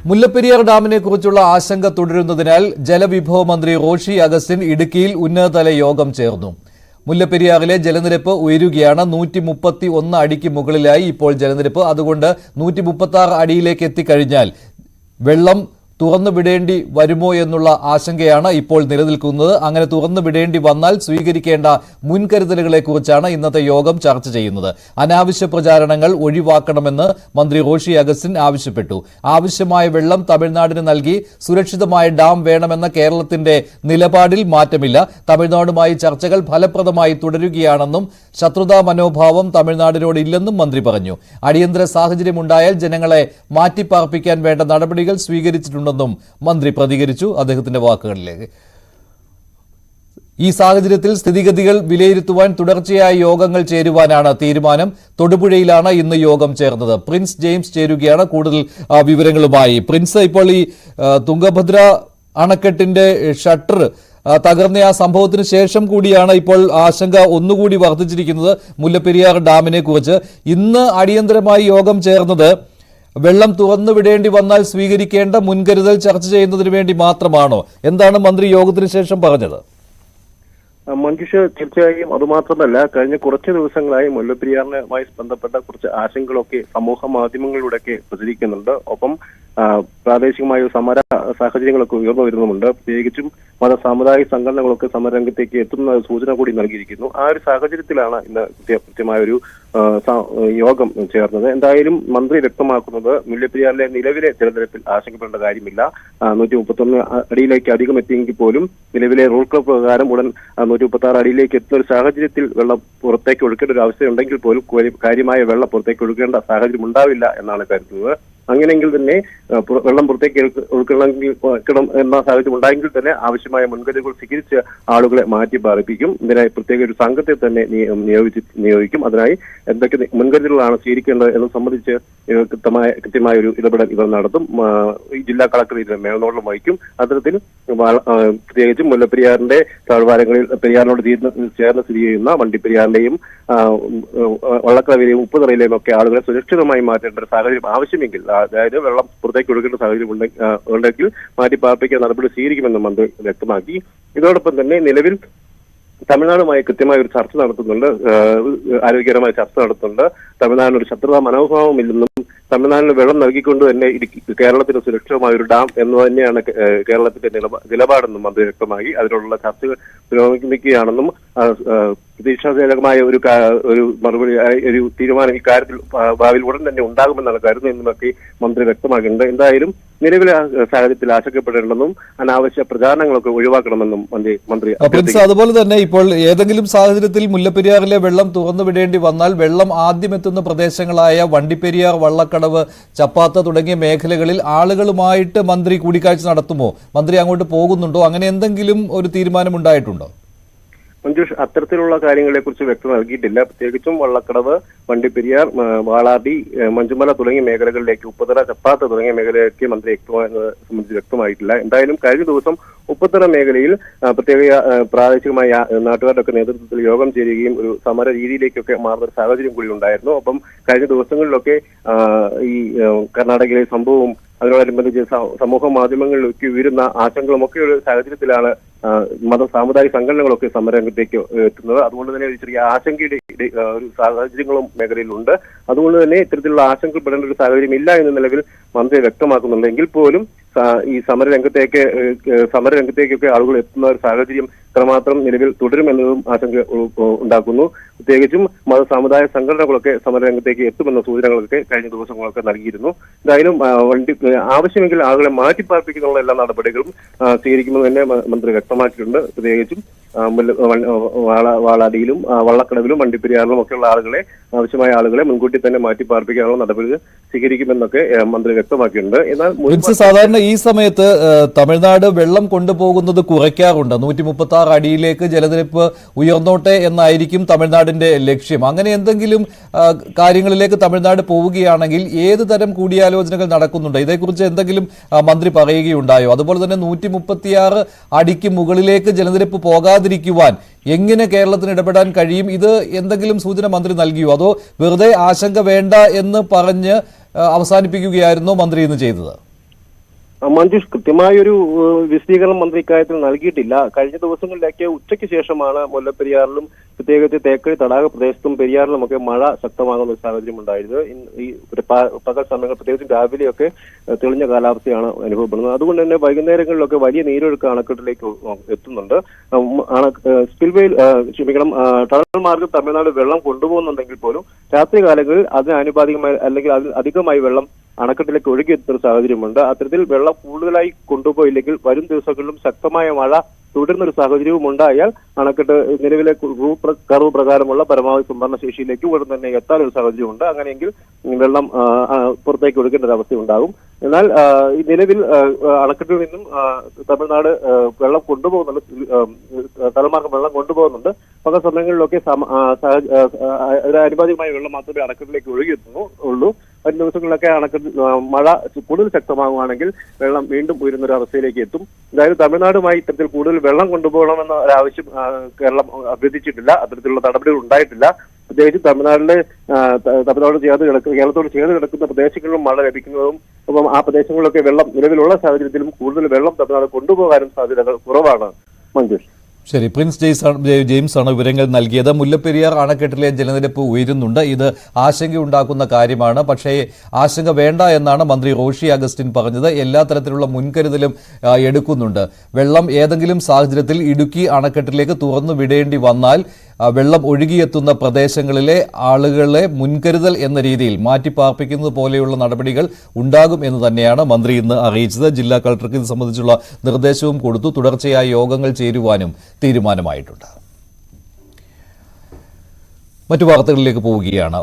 മുല്ലപ്പെരിയാർ ഡാമിനെ കുറിച്ചുള്ള ആശങ്ക തുടരുന്നതിനാൽ ജലവിഭവ മന്ത്രി റോഷി അഗസ്റ്റിൻ ഇടുക്കിയിൽ ഉന്നതതല യോഗം ചേർന്നു. മുല്ലപ്പെരിയാറിലെ ജലനിരപ്പ് ഉയരുകയാണ്. 131 അടിക്ക് മുകളിലായി ഇപ്പോൾ ജലനിരപ്പ്. അതുകൊണ്ട് 136 അടിയിലേക്ക് എത്തിക്കഴിഞ്ഞാൽ വെള്ളം തുറന്നു വിടേണ്ടി വരുമോ എന്നുള്ള ആശങ്കയാണ് ഇപ്പോൾ നിലനിൽക്കുന്നത്. അങ്ങനെ തുറന്നു വിടേണ്ടി വന്നാൽ സ്വീകരിക്കേണ്ട മുൻകരുതലുകളെക്കുറിച്ചാണ് ഇന്നത്തെ യോഗം ചർച്ച ചെയ്യുന്നത്. അനാവശ്യ പ്രചാരണങ്ങൾ ഒഴിവാക്കണമെന്ന് മന്ത്രി റോഷി അഗസ്റ്റിൻ ആവശ്യപ്പെട്ടു. ആവശ്യമായ വെള്ളം തമിഴ്നാടിന് നൽകി സുരക്ഷിതമായ ഡാം വേണമെന്ന കേരളത്തിന്റെ നിലപാടിൽ മാറ്റമില്ല. തമിഴ്നാടുമായി ചർച്ചകൾ ഫലപ്രദമായി തുടരുകയാണെന്നും ശത്രുതാ മനോഭാവം തമിഴ്നാടിനോട് ഇല്ലെന്നും മന്ത്രി പറഞ്ഞു. അടിയന്തര സാഹചര്യമുണ്ടായാൽ ജനങ്ങളെ മാറ്റിപ്പാർപ്പിക്കാൻ വേണ്ട നടപടികൾ സ്വീകരിച്ചിട്ടുണ്ട് ും മന്ത്രി പ്രതികരിച്ചു. അദ്ദേഹത്തിന്റെ വാക്കുകളിലേക്ക്. ഈ സാഹചര്യത്തിൽ സ്ഥിതിഗതികൾ വിലയിരുത്തുവാൻ തുടർച്ചയായ യോഗങ്ങൾ ചേരുവാനാണ് തീരുമാനം. തൊടുപുഴയിലാണ് ഇന്ന് യോഗം ചേർന്നത്. പ്രിൻസ് ജെയിംസ് ചേരുകയാണ് കൂടുതൽ വിവരങ്ങളുമായി. പ്രിൻസ്, ഇപ്പോൾ ഈ തുംഗഭദ്ര അണക്കെട്ടിന്റെ ഷട്ടർ തകർന്ന ആ സംഭവത്തിന് ശേഷം കൂടിയാണ് ഇപ്പോൾ ആശങ്ക ഒന്നുകൂടി വർദ്ധിച്ചിരിക്കുന്നത് മുല്ലപ്പെരിയാർ ഡാമിനെ കുറിച്ച്. ഇന്ന് അടിയന്തരമായി യോഗം ചേർന്നത് വെള്ളം തുറന്നു വിടേണ്ടി വന്നാൽ സ്വീകരിക്കേണ്ട മുൻകരുതൽ ചർച്ച ചെയ്യുന്നതിന് വേണ്ടി മാത്രമാണോ? എന്താണ് മന്ത്രി യോഗത്തിന് ശേഷം പറഞ്ഞത്? മഞ്ജുഷ, തീർച്ചയായും അതുമാത്രമല്ല, കഴിഞ്ഞ കുറച്ച് ദിവസങ്ങളായി മുല്ലപ്പെരിയാറുമായി ബന്ധപ്പെട്ട കുറച്ച് ആശങ്കകളൊക്കെ സമൂഹ മാധ്യമങ്ങളിലൂടെയൊക്കെ പ്രചരിക്കുന്നുണ്ട്. ഒപ്പം പ്രാദേശികമായ സമര സാഹചര്യങ്ങളൊക്കെ ഉയർന്നു വരുന്നുമുണ്ട്. പ്രത്യേകിച്ചും സാമുദായിക സംഘടനകളൊക്കെ സമരരംഗത്തേക്ക് എത്തുന്ന സൂചന കൂടി നൽകിയിരിക്കുന്നു. ആ ഒരു സാഹചര്യത്തിലാണ് ഇന്ന് കൃത്യമായ ഒരു യോഗം ചേർന്നത്. എന്തായാലും മന്ത്രി വ്യക്തമാക്കുന്നത് മുല്ലപ്പെരിയാറിലെ നിലവിലെ ജലനിരപ്പിൽ ആശങ്കപ്പെടേണ്ട കാര്യമില്ല. 131 അടിയിലേക്ക് അധികം എത്തിയെങ്കിൽ പോലും നിലവിലെ റൂൾ പ്രകാരം ഉടൻ 136 അടിയിലേക്ക് എത്തുന്ന ഒരു സാഹചര്യത്തിൽ വെള്ളം പുറത്തേക്ക് ഒഴുക്കേണ്ട ഒരു അവസ്ഥയുണ്ടെങ്കിൽ പോലും കാര്യമായ വെള്ളം പുറത്തേക്ക് ഒഴുകേണ്ട സാഹചര്യം ഉണ്ടാവില്ല എന്നാണ് കരുതുന്നത്. അങ്ങനെയെങ്കിൽ തന്നെ വെള്ളം പുറത്തേക്ക് ഒഴുക്കണം എന്ന സാഹചര്യം ഉണ്ടായെങ്കിൽ തന്നെ ആവശ്യമായ മുൻകരുതലുകൾ സ്വീകരിച്ച് ആളുകളെ മാറ്റി പാർപ്പിക്കും. ഇതിനായി പ്രത്യേക ഒരു സംഘത്തെ തന്നെ നിയോഗിക്കും. അതിനായി എന്തൊക്കെ മുൻകരുതലുകളാണ് സ്വീകരിക്കേണ്ടത് എന്ന് സംബന്ധിച്ച് കൃത്യമായ ഒരു ഇടപെടൽ ഇവർ നടത്തും. ഈ ജില്ലാ കളക്ടർ ഇതിന് മേൽനോട്ടം വഹിക്കും. അത്തരത്തിൽ പ്രത്യേകിച്ചും മുല്ലപ്പെരിയാറിന്റെ താഴ്വാരങ്ങളിൽ പെരിയാറിനോട് ചേർന്ന് സ്ഥിതി ചെയ്യുന്ന വണ്ടിപ്പെരിയാറിലെയും വള്ളക്കടവിലെയും ഉപ്പുതറയിലെയും ഒക്കെ ആളുകളെ സുരക്ഷിതമായി മാറ്റേണ്ട ഒരു സാഹചര്യം ആവശ്യമെങ്കിൽ, അതായത് വെള്ളം പുറത്തേക്ക് ഒഴുകേണ്ട സാഹചര്യം ഉണ്ടെങ്കിൽ മാറ്റി പാർപ്പിക്കാൻ നടപടി സ്വീകരിക്കുമെന്ന് മന്ത്രി വ്യക്തമാക്കി. ഇതോടൊപ്പം തന്നെ നിലവിൽ തമിഴ്നാടുമായി കൃത്യമായ ഒരു ചർച്ച നടത്തുന്നുണ്ട്, ആരോഗ്യകരമായ ചർച്ച നടത്തുന്നുണ്ട്. തമിഴ്നാടിന് ഒരു ശത്രുതാ മനോഭാവമില്ലെന്നും തമിഴ്നാടിന് വെള്ളം നൽകിക്കൊണ്ട് തന്നെ കേരളത്തിന് സുരക്ഷിതമായ ഒരു ഡാം എന്ന് തന്നെയാണ് കേരളത്തിന്റെ നിലപാടെന്നും മന്ത്രി വ്യക്തമാക്കി. അതിനുള്ള ചർച്ചകൾ പുരോഗമിക്കുകയാണെന്നും പ്രതീക്ഷാജനകമായ ഒരു മറുപടി, ഒരു തീരുമാനം ഇക്കാര്യത്തിൽ ഭാവിയിൽ ഉടൻ തന്നെ ഉണ്ടാകുമെന്നാണ് കരുതുന്നതെന്നൊക്കെ മന്ത്രി വ്യക്തമാക്കുന്നുണ്ട്. എന്തായാലും നിലവിലെ സാഹചര്യത്തിൽ ആശങ്കപ്പെടേണ്ടെന്നും അനാവശ്യ പ്രചാരണങ്ങളൊക്കെ ഒഴിവാക്കണമെന്നും മന്ത്രി. അതുപോലെ തന്നെ ഇപ്പോൾ ഏതെങ്കിലും സാഹചര്യത്തിൽ മുല്ലപ്പെരിയാറിലെ വെള്ളം തുറന്നു വിടേണ്ടി വന്നാൽ വെള്ളം ആദ്യം എത്തുന്ന പ്രദേശങ്ങളായ വണ്ടിപ്പെരിയാർ, വള്ളക്കടവ്, ചപ്പാത്ത തുടങ്ങിയ മേഖലകളിൽ ആളുകളുമായിട്ട് മന്ത്രി കൂടിക്കാഴ്ച നടത്തുമോ? മന്ത്രി അങ്ങോട്ട് പോകുന്നുണ്ടോ? അങ്ങനെ എന്തെങ്കിലും ഒരു തീരുമാനം ഉണ്ടായിട്ടുണ്ടോ? മഞ്ജുഷ്, അത്തരത്തിലുള്ള കാര്യങ്ങളെ കുറിച്ച് വ്യക്തത നൽകിയിട്ടില്ല. പ്രത്യേകിച്ചും വള്ളക്കടവ്, വണ്ടിപ്പെരിയാർ, വാളാടി, മഞ്ചുമല തുടങ്ങിയ മേഖലകളിലേക്ക്, ഉപ്പുതറ, ചപ്പാത്ത തുടങ്ങിയ മേഖലയിലേക്ക് മന്ത്രി സംബന്ധിച്ച് വ്യക്തമായിട്ടില്ല. എന്തായാലും കഴിഞ്ഞ ദിവസം ഉപ്പുതറ മേഖലയിൽ പ്രത്യേക പ്രാദേശികമായ നാട്ടുകാരുടെ ഒക്കെ നേതൃത്വത്തിൽ യോഗം ചേരുകയും ഒരു സമര രീതിയിലേക്കൊക്കെ മാറുന്ന ഒരു സാഹചര്യം കൂടി ഉണ്ടായിരുന്നു. ഒപ്പം കഴിഞ്ഞ ദിവസങ്ങളിലൊക്കെ ഈ കർണാടകയിലെ സംഭവവും അതിനോടനുബന്ധിച്ച് സമൂഹ മാധ്യമങ്ങളിലൊക്കെ ഉയരുന്ന ആശങ്കകളുമൊക്കെ ഒരു സാഹചര്യത്തിലാണ് സാമുദായിക സംഘടനകളൊക്കെ സമരരംഗത്തേക്ക് എത്തുന്നത്. അതുകൊണ്ട് തന്നെ ഒരു ചെറിയ ആശങ്കയുടെ ഒരു സാഹചര്യങ്ങളും മേഖലയിലുണ്ട്. അതുകൊണ്ട് തന്നെ ഇത്തരത്തിലുള്ള ആശങ്കപ്പെടേണ്ട ഒരു സാഹചര്യം ഇല്ല എന്ന് നിലവിൽ മന്ത്രി വ്യക്തമാക്കുന്നുണ്ട്. എങ്കിൽ പോലും ഈ സമരരംഗത്തേക്കൊക്കെ ആളുകൾ എത്തുന്ന ഒരു സാഹചര്യം എത്രമാത്രം നിലവിൽ തുടരുമെന്നതും ആശങ്ക ഉണ്ടാക്കുന്നു. പ്രത്യേകിച്ചും സാമുദായിക സംഘടനകളൊക്കെ സമരരംഗത്തേക്ക് എത്തുമെന്ന സൂചനകളൊക്കെ കഴിഞ്ഞ ദിവസങ്ങളൊക്കെ നൽകിയിരുന്നു. എന്തായാലും ആവശ്യമെങ്കിൽ ആളുകളെ മാറ്റിപ്പാർപ്പിക്കാനുള്ള എല്ലാ നടപടികളും സ്വീകരിക്കുമെന്ന് തന്നെ മന്ത്രി വ്യക്തമാക്കിയിട്ടുണ്ട്. പ്രത്യേകിച്ചും വാളാടിയിലും വള്ളക്കടവിലും വണ്ടിപ്പെരിയാറിലും ഒക്കെയുള്ള ആവശ്യമായ ആളുകളെ മുൻകൂട്ടി തന്നെ മാറ്റിപ്പാർപ്പിക്കാനുള്ള നടപടികൾ സ്വീകരിക്കുമെന്നൊക്കെ മന്ത്രി വ്യക്തമാക്കിയിട്ടുണ്ട്. എന്നാൽ സാധാരണ ഈ സമയത്ത് തമിഴ്നാട് വെള്ളം കൊണ്ടുപോകുന്നത് കുറയ്ക്കാറുണ്ട്. 136 അടിയിലേക്ക് ജലനിരപ്പ് ഉയർന്നോട്ടെ എന്നായിരിക്കും തമിഴ്നാടിന്റെ ലക്ഷ്യം. അങ്ങനെ എന്തെങ്കിലും കാര്യങ്ങളിലേക്ക് തമിഴ്നാട് പോവുകയാണെങ്കിൽ ഏത് തരം കൂടിയാലോചനകൾ നടക്കുന്നുണ്ട്? ഇതേക്കുറിച്ച് എന്തെങ്കിലും മന്ത്രി പറയുകയുണ്ടായോ? അതുപോലെ തന്നെ 136 അടിക്ക് മുകളിലേക്ക് ജലനിരപ്പ് പോകാതിരിക്കുവാൻ എങ്ങനെ കേരളത്തിന് ഇടപെടാൻ കഴിയും? ഇത് എന്തെങ്കിലും സൂചന മന്ത്രി നൽകിയോ? അതോ വെറുതെ ആശങ്ക വേണ്ട എന്ന് പറഞ്ഞ് അവസാനിപ്പിക്കുകയായിരുന്നോ മന്ത്രി ഇന്ന് ചെയ്തത്? മഞ്ജുഷ്, കൃത്യമായൊരു വിശദീകരണം മന്ത്രി ഇക്കാര്യത്തിൽ നൽകിയിട്ടില്ല. കഴിഞ്ഞ ദിവസങ്ങളിലേക്ക് ഉച്ചയ്ക്ക് ശേഷമാണ് മുല്ലപ്പെരിയാറിലും പ്രത്യേകിച്ച് തേക്കടി തടാക പ്രദേശത്തും പെരിയാറിലുമൊക്കെ മഴ ശക്തമാകുന്ന ഒരു സാഹചര്യം ഉണ്ടായിരുന്നത്. ഈ പകൽ സമയങ്ങൾ പ്രത്യേകിച്ചും രാവിലെയൊക്കെ തെളിഞ്ഞ കാലാവസ്ഥയാണ് അനുഭവപ്പെടുന്നത്. അതുകൊണ്ട് തന്നെ വൈകുന്നേരങ്ങളിലൊക്കെ വലിയ നീരൊഴുക്ക് അണക്കെട്ടിലേക്ക് എത്തുന്നുണ്ട്. സ്പിൽവേയിൽ ടണൽ മാർഗം തമിഴ്നാട് വെള്ളം കൊണ്ടുപോകുന്നുണ്ടെങ്കിൽ പോലും രാത്രി കാലങ്ങളിൽ അതിന് ആനുപാതികമായി അല്ലെങ്കിൽ അതിൽ അധികമായി വെള്ളം അണക്കെട്ടിലേക്ക് ഒഴുകിയെത്തുന്ന സാഹചര്യമുണ്ട്. അത്തരത്തിൽ വെള്ളം കൂടുതലായി കൊണ്ടുപോയില്ലെങ്കിൽ വരും ദിവസങ്ങളിലും ശക്തമായ മഴ തുടരുന്നൊരു സാഹചര്യവും ഉണ്ടായാൽ അണക്കെട്ട് നിലവിലെ കർവ് പ്രകാരമുള്ള പരമാവധി സംഭരണ ശേഷിയിലേക്ക് ഉടൻ തന്നെ എത്താനൊരു സാഹചര്യമുണ്ട്. അങ്ങനെയെങ്കിൽ വെള്ളം പുറത്തേക്ക് ഒഴുകേണ്ട ഒരു അവസ്ഥ ഉണ്ടാകും. എന്നാൽ ഈ നിലവിൽ അണക്കെട്ടിൽ നിന്നും തമിഴ്നാട് വെള്ളം കൊണ്ടുപോകുന്നുണ്ട്, തലമാർഗം വെള്ളം കൊണ്ടുപോകുന്നുണ്ട്. പല സമയങ്ങളിലൊക്കെ അനുപാതികമായ വെള്ളം മാത്രമേ അണക്കെട്ടിലേക്ക് ഒഴുകിയെത്തുന്നുള്ളൂ. വരും ദിവസങ്ങളിലൊക്കെ അണക്കെട്ട് മഴ കൂടുതൽ ശക്തമാകുകയാണെങ്കിൽ വെള്ളം വീണ്ടും ഉയരുന്ന ഒരു അവസ്ഥയിലേക്ക് എത്തും. അതായത് തമിഴ്നാടുമായി ഇത്തരത്തിൽ കൂടുതൽ വെള്ളം കൊണ്ടുപോകണമെന്ന ഒരാവശ്യം കേരളം അഭ്യർത്ഥിച്ചിട്ടില്ല. അത്തരത്തിലുള്ള നടപടികൾ ഉണ്ടായിട്ടില്ല. പ്രത്യേകിച്ച് തമിഴ്നാട് കേരളത്തോട് ചേർന്ന് കിടക്കുന്ന പ്രദേശങ്ങളിലും മഴ ലഭിക്കുന്നതും അപ്പം ആ പ്രദേശങ്ങളിലൊക്കെ വെള്ളം നിലവിലുള്ള സാഹചര്യത്തിലും കൂടുതൽ വെള്ളം തമിഴ്നാട് കൊണ്ടുപോകാനും സാധ്യതകൾ കുറവാണ്. മഞ്ജുഷ്. ശരി, പ്രിൻസ് ജെയിംസ് ആണ് വിവരങ്ങൾ നൽകിയത്. മുല്ലപ്പെരിയാർ അണക്കെട്ടിലെ ജലനിരപ്പ് ഉയരുന്നുണ്ട്. ഇത് ആശങ്കയുണ്ടാക്കുന്ന കാര്യമാണ്. പക്ഷേ ആശങ്ക വേണ്ട എന്നാണ് മന്ത്രി റോഷി അഗസ്റ്റിൻ പറഞ്ഞത്. എല്ലാ തരത്തിലുള്ള മുൻകരുതലും എടുക്കുന്നുണ്ട്. വെള്ളം ഏതെങ്കിലും സാഹചര്യത്തിൽ ഇടുക്കി അണക്കെട്ടിലേക്ക് തുറന്നു വിടേണ്ടി വന്നാൽ വെള്ളം ഒഴുകിയെത്തുന്ന പ്രദേശങ്ങളിലെ ആളുകളെ മുൻകരുതൽ എന്ന രീതിയിൽ മാറ്റിപ്പാർപ്പിക്കുന്നത് പോലെയുള്ള നടപടികൾ ഉണ്ടാകും എന്ന് തന്നെയാണ് മന്ത്രി ഇന്ന് അറിയിച്ചത്. ജില്ലാ കളക്ടർക്ക് ഇത് സംബന്ധിച്ചുള്ള നിർദ്ദേശവും കൊടുത്തു. തുടർച്ചയായ യോഗങ്ങൾ ചേരുവാനും തീരുമാനമായിട്ടുണ്ട്. മറ്റു വാർത്തകളിലേക്ക് പോവുകയാണ്.